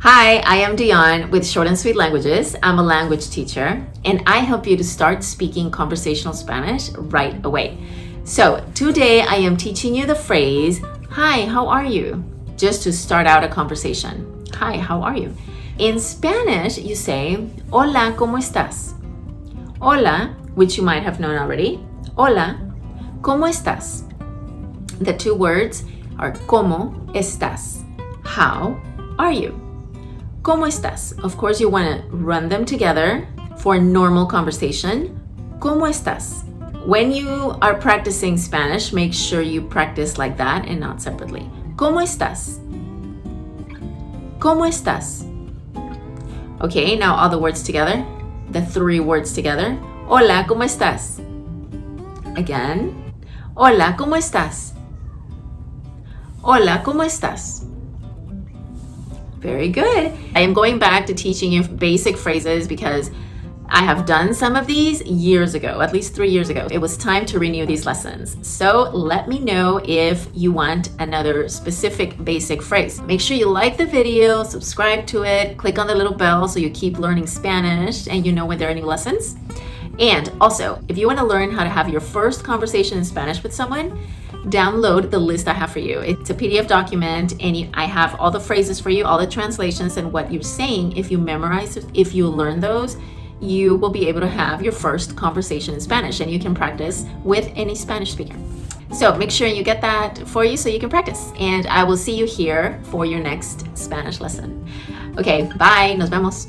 Hi, I am Dionne with Short and Sweet Languages. I'm a language teacher and I help you to start speaking conversational Spanish right away. So today I am teaching you the phrase, hi, how are you? Just to start out a conversation. Hi, how are you? In Spanish, you say, hola, ¿cómo estás? Hola, which you might have known already. Hola, ¿cómo estás? The two words are ¿cómo estás? How are you? ¿Cómo estás? Of course, you want to run them together for normal conversation. ¿Cómo estás? When you are practicing Spanish, make sure you practice like that and not separately. ¿Cómo estás? ¿Cómo estás? Okay, now all the words together. The three words together. Hola, ¿cómo estás? Again. Hola, ¿cómo estás? Hola, ¿cómo estás? Very good. I am going back to teaching you basic phrases because I have done some of these years ago, at least 3 years ago. It was time to renew these lessons. So let me know if you want another specific basic phrase. Make sure you like the video, subscribe to it, click on the little bell so you keep learning Spanish and you know when there are new lessons. And also, if you want to learn how to have your first conversation in Spanish with someone, download the list I have for you. It's a PDF document and I have all the phrases for you, all the translations and what you're saying. If you memorize, if you learn those, you will be able to have your first conversation in Spanish and you can practice with any Spanish speaker. So make sure you get that for you so you can practice. And I will see you here for your next Spanish lesson. Okay, bye. Nos vemos.